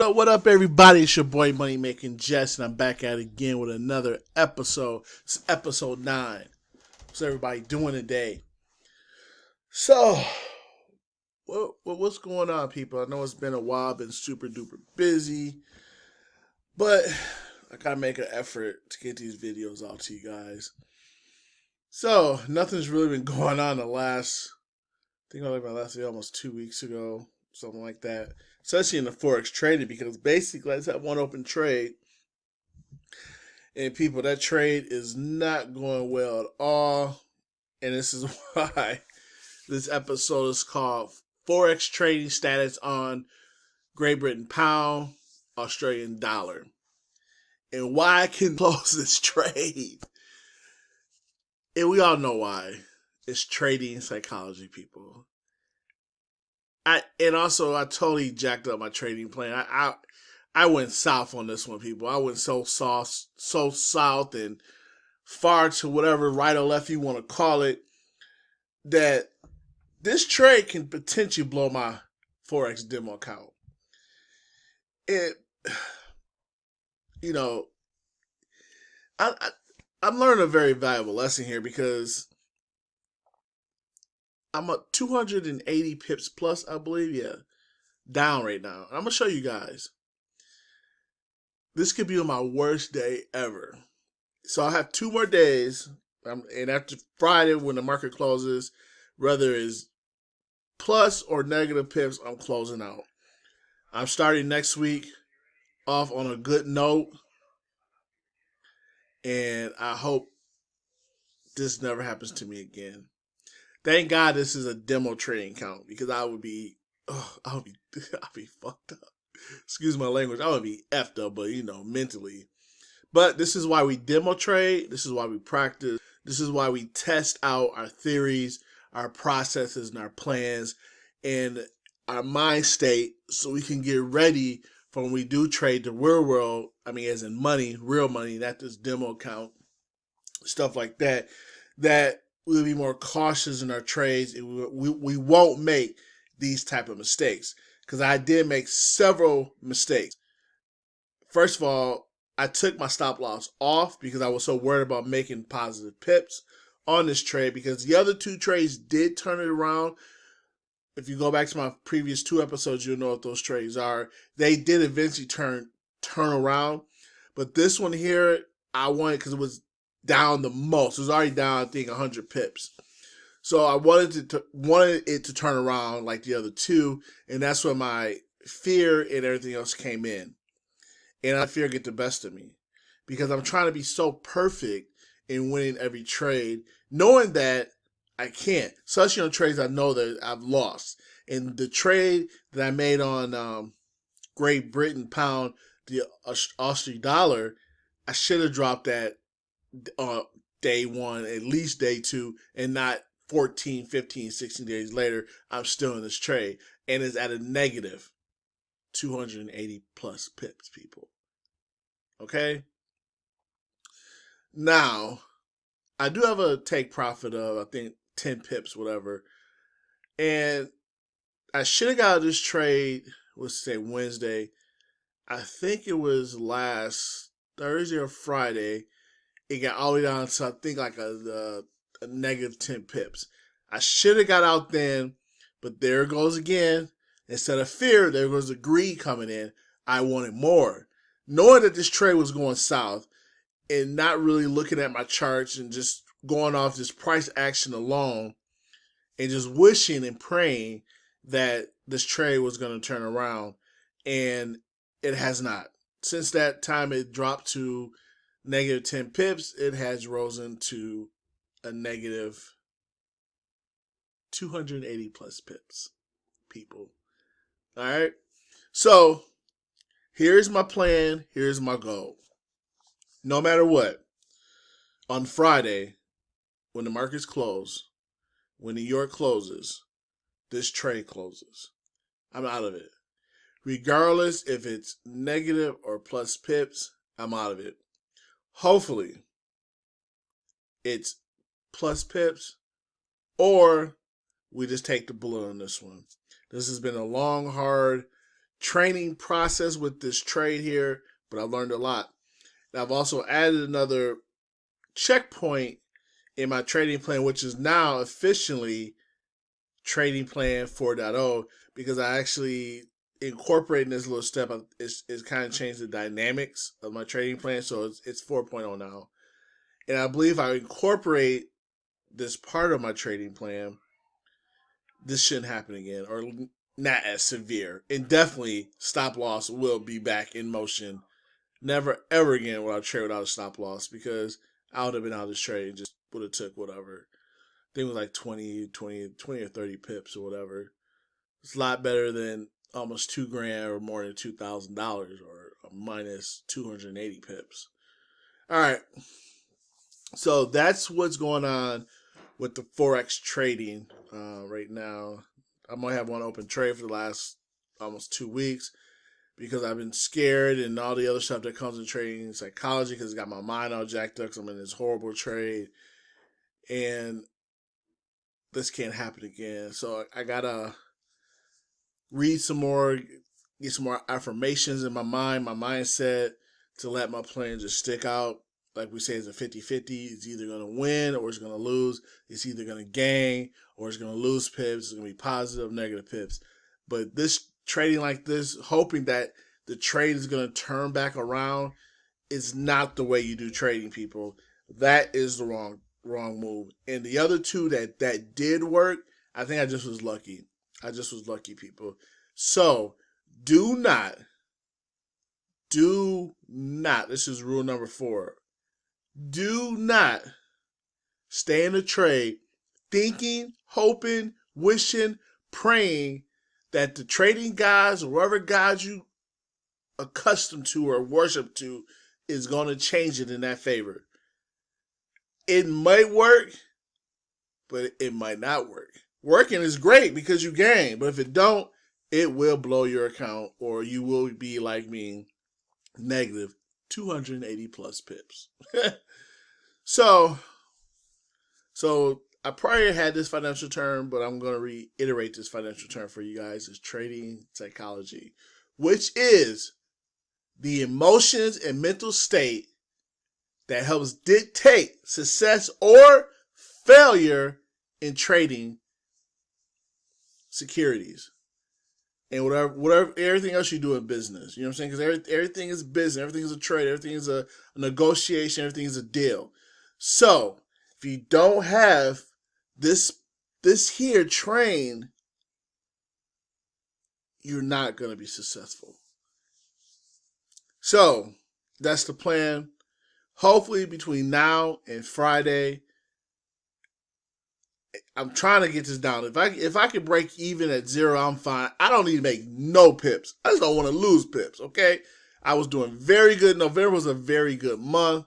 So what up, everybody? It's your boy Money Making Jess, and I'm back at it again with another episode. It's episode 9. What's everybody doing today? So, what's going on, people? I know it's been a while, been super duper busy, but I gotta make an effort to get these videos out to you guys. So, nothing's really been going on the last, I think I left my last video almost 2 weeks ago, something like that. Especially in the Forex trading, because basically I just have one open trade. And people, that trade is not going well at all. And this is why this episode is called Forex Trading Status on Great Britain Pound, Australian Dollar. And why I can close this trade. And we all know why. It's trading psychology, people. I totally jacked up my trading plan. I went south on this one, people. I went so south and far to whatever right or left you want to call it, that this trade can potentially blow my Forex demo account. I'm learning a very valuable lesson here, because I'm at 280 pips plus, I believe, down right now. I'm gonna show you guys. This could be on my worst day ever. So I have 2 more days, and after Friday when the market closes, whether it's plus or negative pips, I'm closing out. I'm starting next week off on a good note, and I hope this never happens to me again. Thank God this is a demo trading account, because I'll be fucked up. Excuse my language. I would be effed up, but mentally. But this is why we demo trade. This is why we practice. This is why we test out our theories, our processes, and our plans, and our mind state, so we can get ready for when we do trade the real world. I mean, as in money, real money, not this demo account, stuff like that. That we'll be more cautious in our trades, and we won't make these type of mistakes. Because I did make several mistakes. First of all, I took my stop loss off because I was so worried about making positive pips on this trade, because the other 2 trades did turn it around. If you go back to my previous 2 episodes, you'll know what those trades are. They did eventually turn around. But this one here, I wanted, because it was down the most. It was already down, I think, 100 pips. So I wanted it to turn around like the other 2, and that's when my fear and everything else came in. And I fear get the best of me, because I'm trying to be so perfect in winning every trade, knowing that I can't. Especially on trades I know that I've lost. And the trade that I made on Great Britain Pound, the Australian Dollar, I should have dropped that day 1, at least day 2, and not 14, 15, 16 days later. I'm still in this trade, and it's at a negative 280 plus pips, people. Okay? Now, I do have a take profit of, I think, 10 pips, whatever. And I should have got this trade, let's say Wednesday. I think it was last Thursday or Friday. It got all the way down to, I think, like a negative 10 pips. I should have got out then, but there it goes again. Instead of fear, there goes the greed coming in. I wanted more. Knowing that this trade was going south, and not really looking at my charts and just going off this price action alone, and just wishing and praying that this trade was going to turn around, and it has not. Since that time it dropped to negative 10 pips, it has risen to a negative 280 plus pips, people. All right. So here's my plan. Here's my goal. No matter what, on Friday, when the markets close, when New York closes, this trade closes. I'm out of it. Regardless if it's negative or plus pips, I'm out of it. Hopefully, it's plus pips, or we just take the bullet on this one. This has been a long, hard training process with this trade here, but I learned a lot. And I've also added another checkpoint in my trading plan, which is now officially trading plan 4.0, because I actually incorporating this little step is kind of changed the dynamics of my trading plan. So it's 4.0 now. And I believe I incorporate this part of my trading plan, this shouldn't happen again, or not as severe. And definitely stop loss will be back in motion. Never ever again will I trade without a stop loss, because I would have been out of this trade and just would have took whatever. I think it was like 20 or 30 pips or whatever. It's a lot better than almost $2,000 or more than $2,000 or a minus 280 pips. All right. So that's what's going on with the Forex trading right now. I'm going to have one open trade for the last almost 2 weeks because I've been scared and all the other stuff that comes in trading psychology, because it's got my mind all jacked up because I'm in this horrible trade. And this can't happen again. So I got to read some more, get some more affirmations in my mind, my mindset, to let my plan just stick out. Like we say, it's a 50-50. It's either going to win or it's going to lose. It's either going to gain or it's going to lose pips. It's going to be positive, negative pips. But this trading like this, hoping that the trade is going to turn back around, is not the way you do trading, people. That is the wrong move. And the other two that did work, I think I just was lucky. I just was lucky, people. So do not, this is rule number 4. Do not stay in a trade thinking, hoping, wishing, praying that the trading guys or whoever guys you accustomed to or worship to is going to change it in that favor. It might work, but it might not work. Working is great because you gain, but if it don't, it will blow your account, or you will be like me, negative 280 plus pips. So I probably had this financial term, but I'm going to reiterate this financial term for you guys. It's trading psychology, which is the emotions and mental state that helps dictate success or failure in trading securities and whatever everything else you do in business. You know what I'm saying? Because everything is business, everything is a trade, everything is a negotiation, everything is a deal. So if you don't have this here trained, you're not going to be successful. So that's the plan. Hopefully between now and Friday, I'm trying to get this down. If I could break even at 0, I'm fine. I don't need to make no pips. I just don't want to lose pips, okay? I was doing very good. November was a very good month.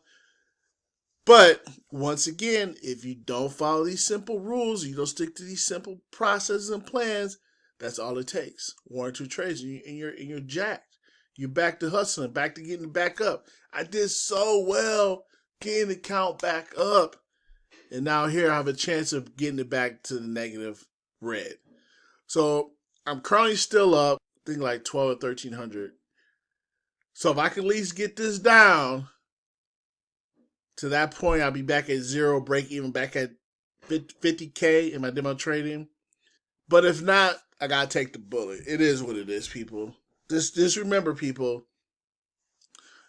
But once again, if you don't follow these simple rules, you don't stick to these simple processes and plans, that's all it takes. 1 or 2 trades and you're jacked. You're back to hustling, back to getting back up. I did so well getting the count back up. And now here I have a chance of getting it back to the negative red. So I'm currently still up, I think like 12 or 1300. So if I can at least get this down to that point, I'll be back at 0, break even, back at 50K in my demo trading. But if not, I gotta take the bullet. It is what it is, people. Just remember, people,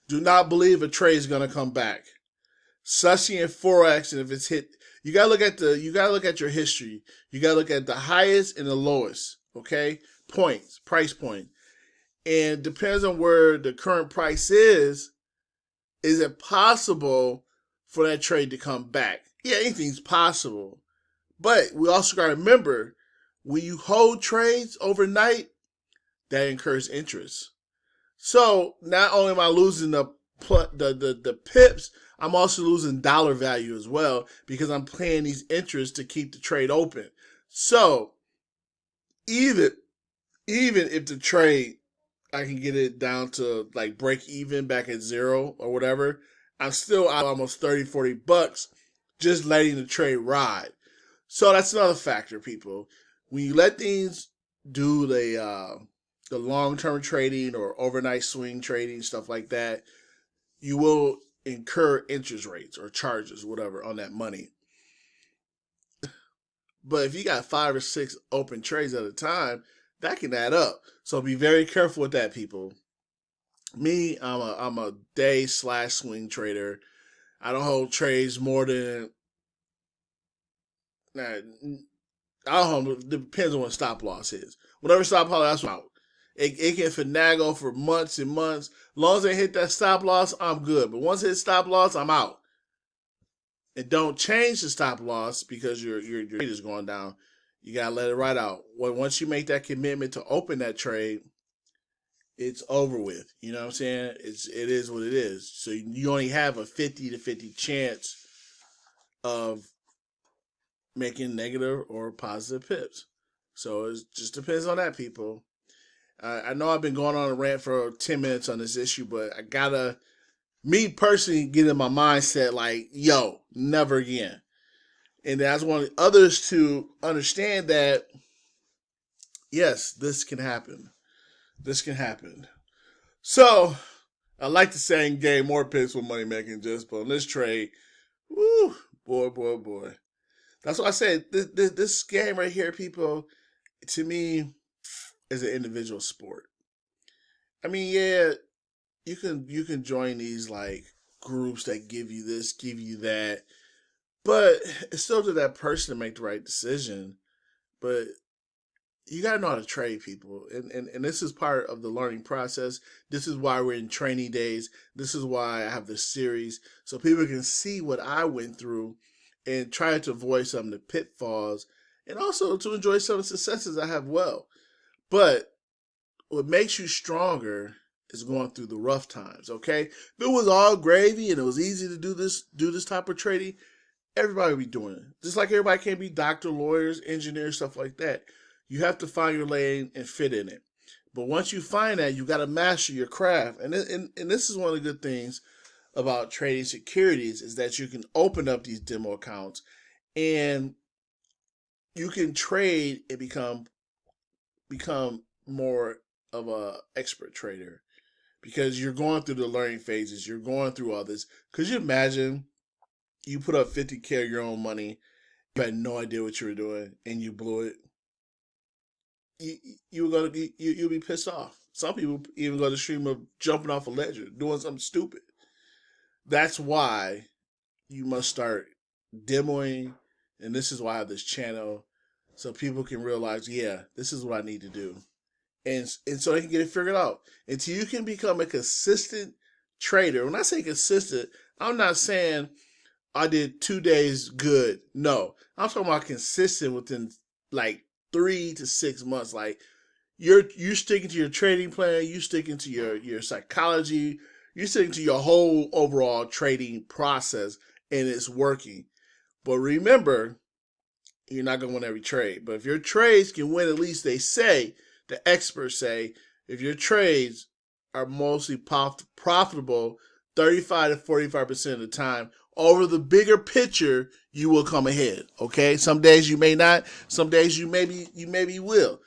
do not believe a trade is gonna come back. Especially in Forex, and if it's hit, you gotta look at your history. You gotta look at the highest and the lowest, okay? Points, price point. And depends on where the current price is it possible for that trade to come back? Yeah, anything's possible. But we also gotta remember, when you hold trades overnight, that incurs interest. So not only am I losing the pips, I'm also losing dollar value as well, because I'm paying these interests to keep the trade open. So even if the trade, I can get it down to like break even back at 0 or whatever, I'm still out almost 30, 40 bucks just letting the trade ride. So that's another factor, people. When you let things do the long-term trading or overnight swing trading, stuff like that, you will incur interest rates or charges, whatever, on that money. But if you got 5 or 6 open trades at a time, that can add up. So be very careful with that, people. Me, I'm a day/swing trader. I don't hold trades more than I don't know. It depends on what stop loss is. Whatever stop loss, that's out. It can finagle for months and months. As long as I hit that stop loss, I'm good. But once it hits stop loss, I'm out. And don't change the stop loss because your trade is going down. You gotta let it ride out. Once you make that commitment to open that trade, it's over with. You know what I'm saying? It is what it is. So you only have a 50-50 chance of making negative or positive pips. So it just depends on that, people. I know I've been going on a rant for 10 minutes on this issue, but I gotta, me personally, get in my mindset like, yo, never again. And I just want others to understand that, yes, this can happen. This can happen. So, I like the saying, gain more pips with money making just, but on this trade, woo, boy. That's why I said this game right here, people, to me, is an individual sport. I mean, yeah, you can join these like groups that give you this, give you that, but it's still to that person to make the right decision. But you gotta know how to trade, people, and this is part of the learning process. This is why we're in training days. This is why I have this series, so people can see what I went through and try to avoid some of the pitfalls, and also to enjoy some of the successes I have. Well, but what makes you stronger is going through the rough times. Okay, if it was all gravy and it was easy to do this type of trading, everybody would be doing it. Just like everybody can't be doctor, lawyers, engineers, stuff like that. You have to find your lane and fit in it. But once you find that, you got to master your craft. And this is one of the good things about trading securities is that you can open up these demo accounts and you can trade and become more of a expert trader because you're going through the learning phases. You're going through all this. Could you imagine you put up 50K of your own money, you had no idea what you were doing, and you blew it? You'll be pissed off. Some people even go to the stream of jumping off a ledge, doing something stupid. That's why you must start demoing, and this is why I have this channel, so people can realize, yeah, this is what I need to do, and so they can get it figured out. Until you can become a consistent trader. When I say consistent, I'm not saying I did 2 days good. No, I'm talking about consistent within like 3 to 6 months. Like you're sticking to your trading plan, you sticking to your psychology, you're sticking to your whole overall trading process, and it's working. But remember, you're not gonna win every trade. But if your trades can win, at least the experts say, if your trades are mostly profitable 35 to 45% of the time, over the bigger picture, you will come ahead. Okay, some days you may not, some days you maybe will.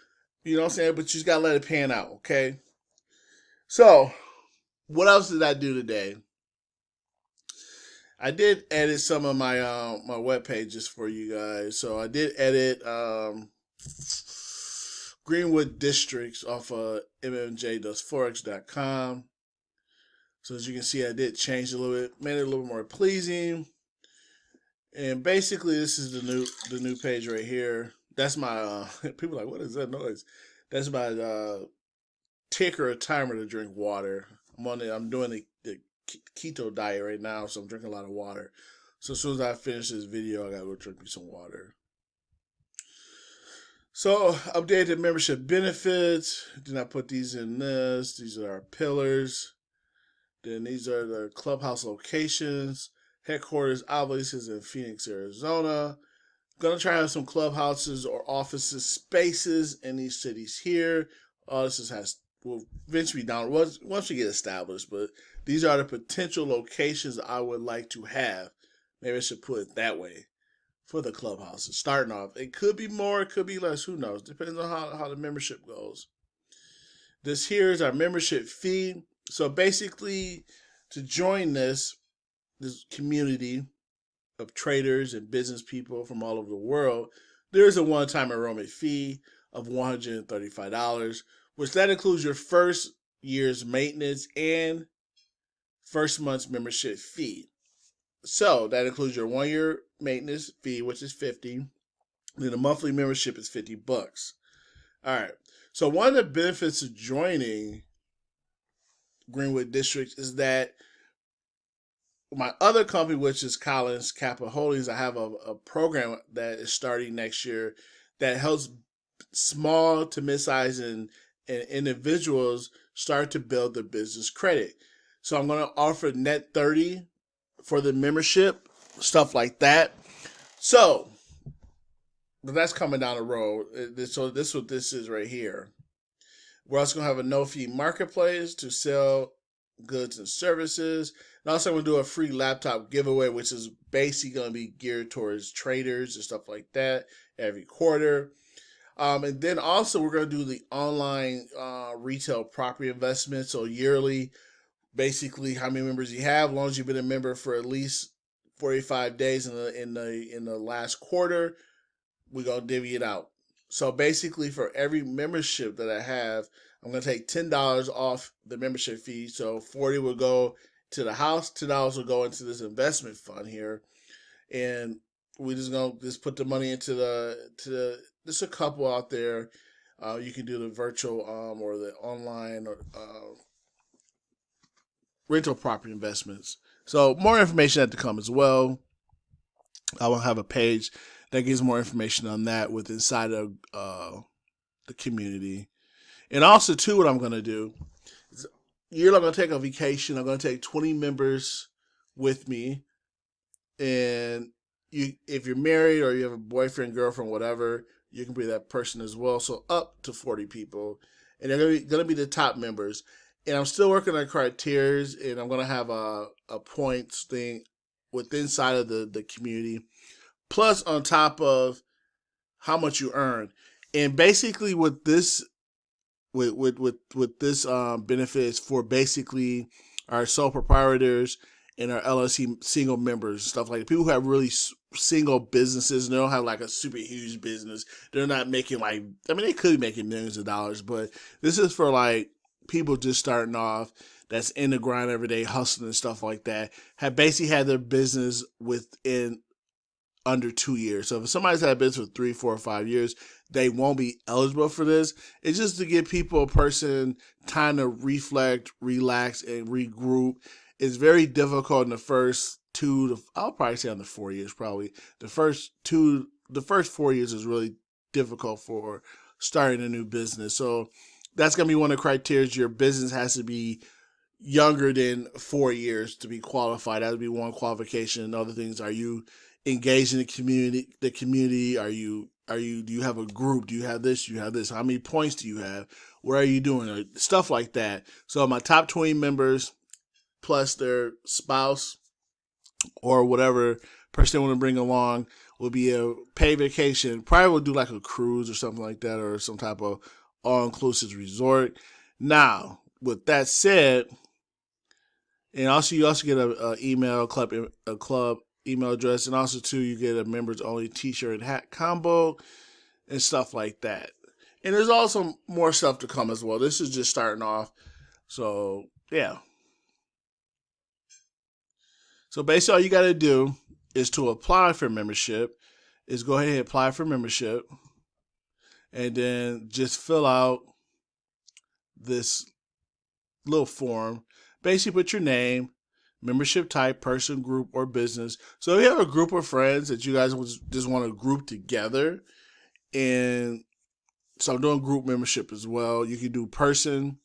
You know what I'm saying? But you just gotta let it pan out. Okay. So, what else did I do today? I did edit some of my my web pages for you guys. So I did edit Greenwood Districts off of mmj.forex.com. So as you can see, I did change a little bit, made it a little more pleasing. And basically, this is the new page right here. That's my people are like, what is that noise? That's my ticker or timer to drink water. I'm doing the keto diet right now, so I'm drinking a lot of water. So as soon as I finish this video, I gotta go drink me some water. So updated membership benefits. Then I put these in this. These are our pillars. Then these are the clubhouse locations. Headquarters obviously is in Phoenix, Arizona. Gonna try to have some clubhouses or offices spaces in these cities here. All this will eventually be down once we get established, but these are the potential locations I would like to have. Maybe I should put it that way for the clubhouses. Starting off, it could be more, it could be less. Who knows? Depends on how the membership goes. This here is our membership fee. So basically, to join this community of traders and business people from all over the world, there is a one-time enrollment fee of $135, which that includes your first year's maintenance and first month's membership fee. So that includes your 1 year maintenance fee, which is $50. Then the monthly membership is $50. All right. So one of the benefits of joining Greenwood District is that my other company, which is Collins Capital Holdings, I have a program that is starting next year that helps small to mid-size and individuals start to build their business credit. So I'm going to offer net 30 for the membership, stuff like that. So, but that's coming down the road. So this is what this is right here. We're also going to have a no-fee marketplace to sell goods and services. And also I'm going to do a free laptop giveaway, which is basically going to be geared towards traders and stuff like that every quarter. And then also we're going to do the online retail property investment. So yearly, basically how many members you have, as long as you've been a member for at least 45 days in the last quarter, we're going to divvy it out. So basically for every membership that I have, I'm going to take $10 off the membership fee. So $40 will go to the house, $10 will go into this investment fund here. And we're just going to put the money into there's a couple out there. You can do the virtual or the online or rental property investments. So more information had to come as well. I will have a page that gives more information on that with inside of the community. And also, too, what I'm going to do is you're not going to take a vacation. I'm going to take 20 members with me. And if you're married or you have a boyfriend, girlfriend, whatever, you can be that person as well. So up to 40 people. And they're going to be the top members. And I'm still working on criteria, and I'm going to have a points thing inside of the community. Plus on top of how much you earn. And basically with this benefits for basically our sole proprietors and our LLC single members, stuff like that. People who have really single businesses and they don't have like a super huge business. They're not making they could be making millions of dollars, but this is for like people just starting off that's in the grind every day, hustling and stuff like that, have basically had their business within under 2 years. So if somebody's had a business for 3, 4, or 5 years, they won't be eligible for this. It's just to give people a person time to reflect, relax, and regroup. It's very difficult in the first I'll probably say on the 4 years probably. The first 4 years is really difficult for starting a new business. So that's going to be one of the criteria. Your business has to be younger than 4 years to be qualified. That would be one qualification. And other things, are you engaged in the community? Do you have a group? Do you have this? Do you have this? How many points do you have? Where are you doing? Stuff like that. So my top 20 members plus their spouse or whatever person they want to bring along will be a paid vacation. Probably will do like a cruise or something like that, or some type of all-inclusive resort. Now, with that said, and also you also get a club email address, and also too you get a members only t-shirt and hat combo and stuff like that. And there's also more stuff to come as well. This is just starting off. So yeah. So basically all you got to do is to apply for membership, is go ahead and apply for membership, and then just fill out this little form. Basically put your name, membership type, person, group, or business. So if you have a group of friends that you guys just want to group together, and so I'm doing group membership as well. You can do person,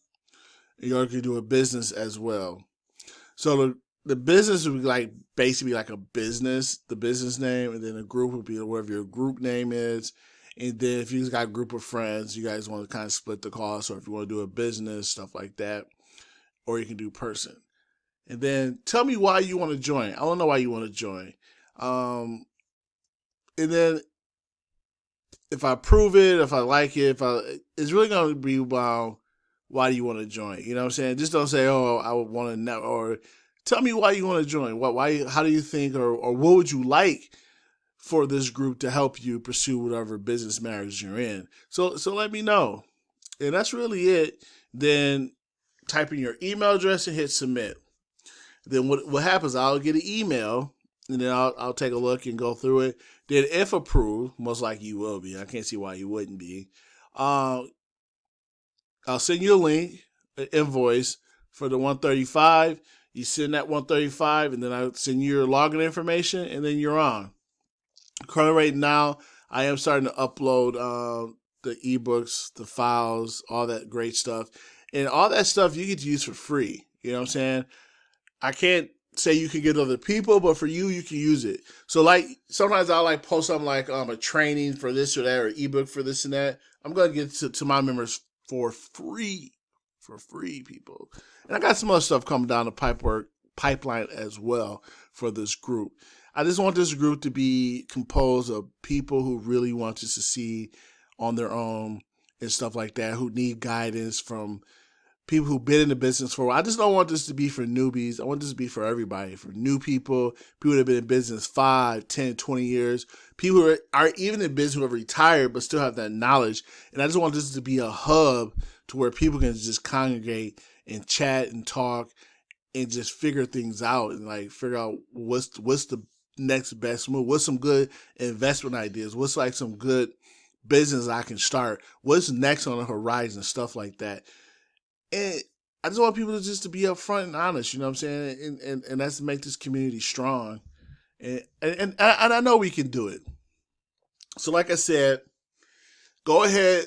you can do a business as well. So the business would be basically like a business, the business name, and then a group would be whatever your group name is. And then if you got a group of friends, you guys want to kind of split the cost, or if you want to do a business, stuff like that, or you can do person. And then tell me why you want to join. I don't know why you want to join. And then if I approve it, if I like it, it's really going to be about why do you want to join? You know what I'm saying? Just don't say, oh, I would want to know, or tell me why you want to join. Why? How do you think, or what would you like for this group to help you pursue whatever business marriage you're in? So let me know. And that's really it. Then type in your email address and hit submit. Then what happens, I'll get an email, and then I'll take a look and go through it. Then if approved, most likely you will be. I can't see why you wouldn't be. I'll send you a link, an invoice for the 135. You send that 135, and then I'll send you your login information, and then you're on. Currently right now, I am starting to upload the ebooks, the files, all that great stuff. And all that stuff you get to use for free. You know what I'm saying? I can't say you can get other people, but for you, you can use it. So like sometimes I'll like post something like a training for this or that, or ebook for this and that. I'm gonna get to my members for free, people. And I got some other stuff coming down the pipeline as well for this group. I just want this group to be composed of people who really want to succeed on their own and stuff like that, who need guidance from people who've been in the business for a while. I just don't want this to be for newbies. I want this to be for everybody, for new people that have been in business 5, 10, 20 years, people who are even in business who have retired but still have that knowledge. And I just want this to be a hub to where people can just congregate and chat and talk and just figure things out and like figure out what's the next best move. What's some good investment ideas? What's like some good business I can start? What's next on the horizon? Stuff like that. And I just want people to be upfront and honest, you know what I'm saying? And that's to make this community strong. And I know we can do it. So like I said, go ahead,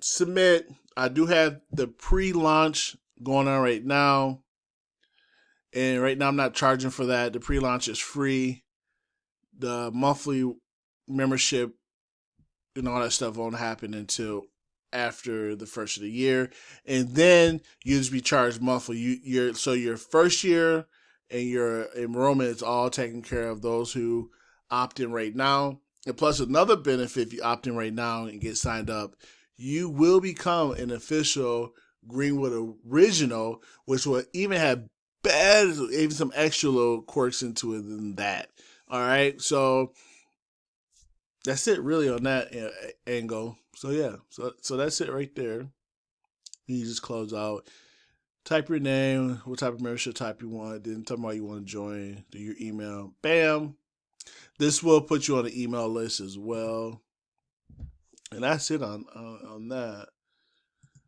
submit. I do have the pre-launch going on right now. And right now I'm not charging for that. The pre-launch is free. The monthly membership and all that stuff won't happen until after the first of the year, and then you just be charged monthly. So your first year and your enrollment is all taken care of. Those who opt in right now, and plus another benefit if you opt in right now and get signed up, you will become an official Greenwood original, which will even have even some extra little quirks into it than that. All right, so that's it really on that angle. So yeah, so that's it right there. You just close out, type your name, what type of membership type you want, then tell them why you want to join, do your email, bam. This will put you on the email list as well. And that's it on that.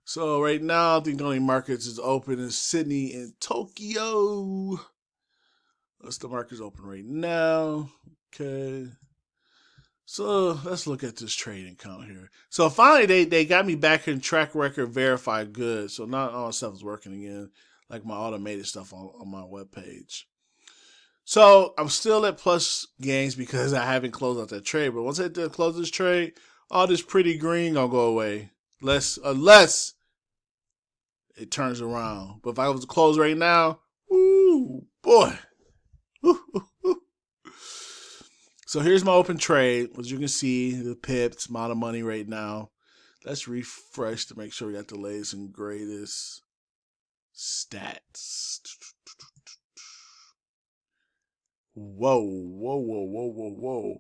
So right now, I think the only markets is open in Sydney and Tokyo. That's the markets open right now. Okay. So let's look at this trading count here. So finally, they got me back in track record verified good. So not all stuff is working again, like my automated stuff on my webpage. So I'm still at plus gains because I haven't closed out that trade. But once I close this trade, all this pretty green gonna go away, unless it turns around. But if I was to close right now, ooh boy. So here's my open trade. As you can see, the pips, amount of money right now. Let's refresh to make sure we got the latest and greatest stats. Whoa.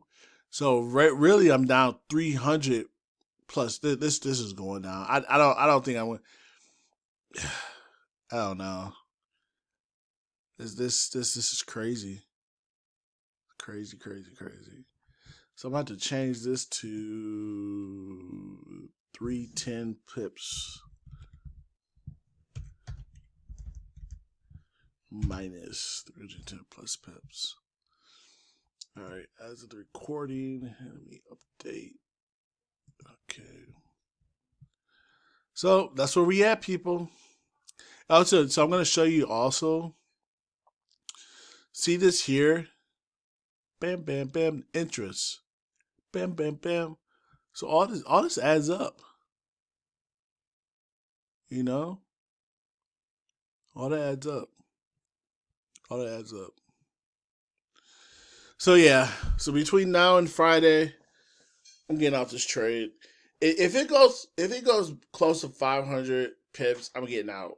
So really, I'm down 300 plus. This is going down. I don't think I went. I don't know. This is crazy. Crazy. So I'm about to change this to 310 pips minus 310 plus pips. All right, as of the recording, let me update. Okay. So that's where we at, people. So I'm going to show you also. See this here? Bam, bam, bam, interest. Bam, bam, bam. So all this adds up. You know? All that adds up. So yeah. So between now and Friday, I'm getting out this trade. If it goes close to 500, pips, I'm getting out.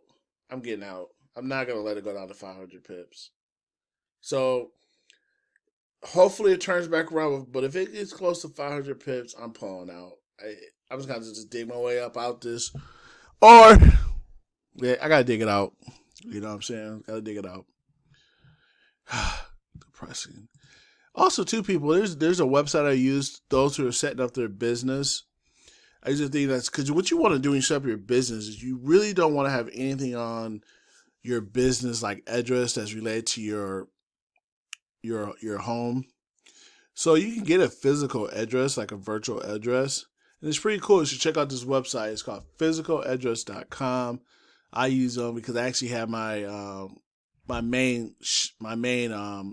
I'm getting out. I'm not going to let it go down to 500 pips. So hopefully it turns back around, but if it gets close to 500 pips, I'm pulling out. I'm just going to just dig my way up out this. Or, yeah, I got to dig it out. You know what I'm saying? Got to dig it out. Depressing. Also, too, people, there's a website I use, those who are setting up their business. I just think that's because what you want to do when you set up your business is you really don't want to have anything on your business like address that's related to your home. So you can get a physical address, like a virtual address. And it's pretty cool. You should check out this website. It's called physicaladress.com. I use them because I actually have my my main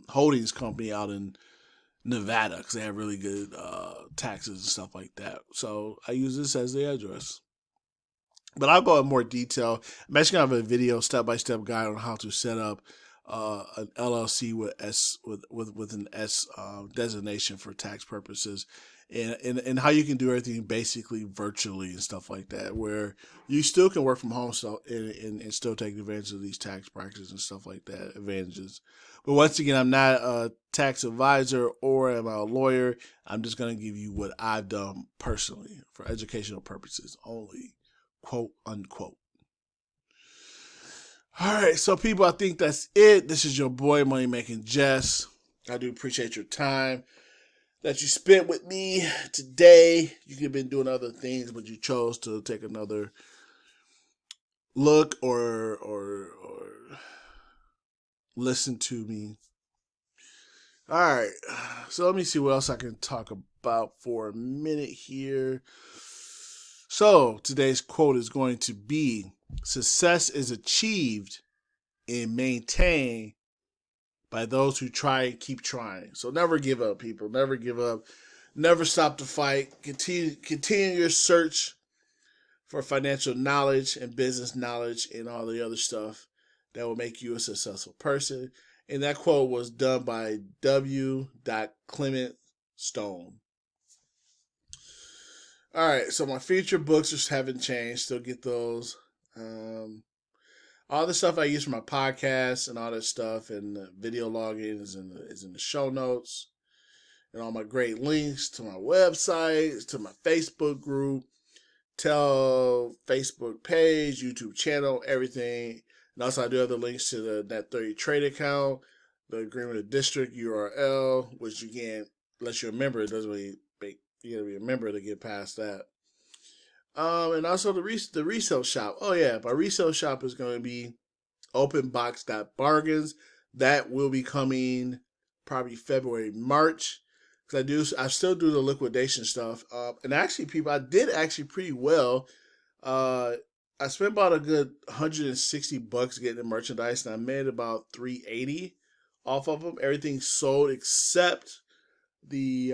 holdings company out in Nevada because they have really good taxes and stuff like that. So I use this as the address. But I'll go in more detail. I'm actually gonna have a video step-by-step guide on how to set up an LLC with an S designation for tax purposes, and how you can do everything basically virtually and stuff like that, where you still can work from home and still take advantage of these tax practices and stuff like that, advantages. But once again, I'm not a tax advisor or am I a lawyer. I'm just going to give you what I've done personally for educational purposes only, quote unquote. All right, so people, I think that's it. This is your boy, Money Making Jess. I do appreciate your time that you spent with me today. You could have been doing other things, but you chose to take another look or listen to me. All right, so let me see what else I can talk about for a minute here. So today's quote is going to be, success is achieved and maintained by those who try and keep trying. So never give up, people. Never give up. Never stop the fight. Continue your search for financial knowledge and business knowledge and all the other stuff that will make you a successful person. And that quote was done by Clement Stone. All right, so my featured books just haven't changed. Still get those. All the stuff I use for my podcast and all that stuff and the video logging is in the show notes. And all my great links to my website, to my Facebook group, Facebook page, YouTube channel, everything. And also I do have the links to the Net30 trade account, the Greenwood District URL, which you can't, unless you're a member, it doesn't really make, you gotta be a member to get past that. And also the Resell Shop. Oh yeah, my Resell Shop is going to be openbox.bargains. That will be coming probably February, March. Because I still do the liquidation stuff. And actually, people, I did actually pretty well. I spent about a good $160 getting the merchandise, and I made about $380 off of them. Everything sold except the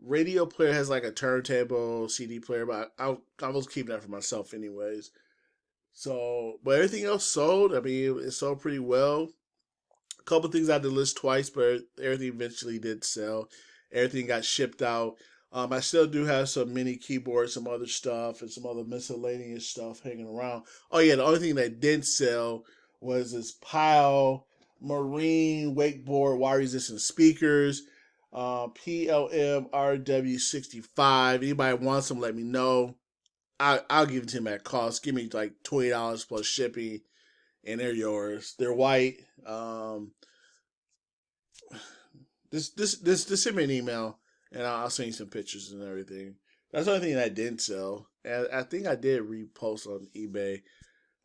radio player has like a turntable CD player, but I was keeping that for myself anyways. So, but everything else sold. I mean, it sold pretty well. A couple things I had to list twice, but everything eventually did sell. Everything got shipped out. I still do have some mini keyboards, some other stuff, and some other miscellaneous stuff hanging around. Oh yeah, the only thing that didn't sell was this Pile Marine wakeboard wire resistant speakers. PLM RW65. Anybody wants them, let me know. I'll give it to them at cost. Give me like $20 plus shipping, and they're yours. They're white. Just send me an email, and I'll send you some pictures and everything. That's the only thing that didn't sell. And I think I did repost on eBay.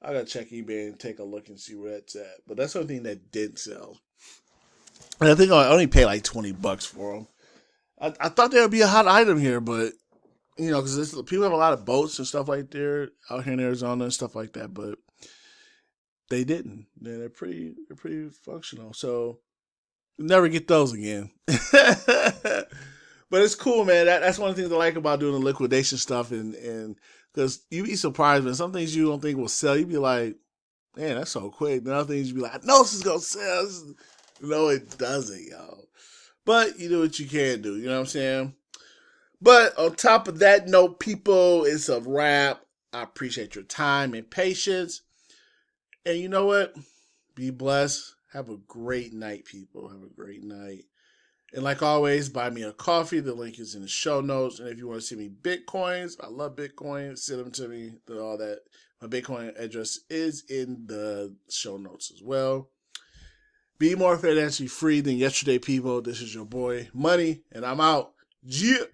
I gotta check eBay and take a look and see where that's at. But that's the only thing that didn't sell. And I think I only paid like $20 for them. I thought there would be a hot item here, but you know, because people have a lot of boats and stuff like there out here in Arizona and stuff like that, but they didn't. They're pretty functional. So never get those again. But it's cool, man. That's one of the things I like about doing the liquidation stuff, and because you'd be surprised, man. Some things you don't think will sell, you'd be like, man, that's so quick. And other things you'd be like, I know this is gonna sell. No, it doesn't, y'all. But you do what you can do. You know what I'm saying? But on top of that note, people, it's a wrap. I appreciate your time and patience. And you know what? Be blessed. Have a great night, people. Have a great night. And like always, buy me a coffee. The link is in the show notes. And if you want to send me Bitcoins, I love Bitcoin. Send them to me. All that. My Bitcoin address is in the show notes as well. Be more financially free than yesterday, people. This is your boy, Money, and I'm out. Yeah.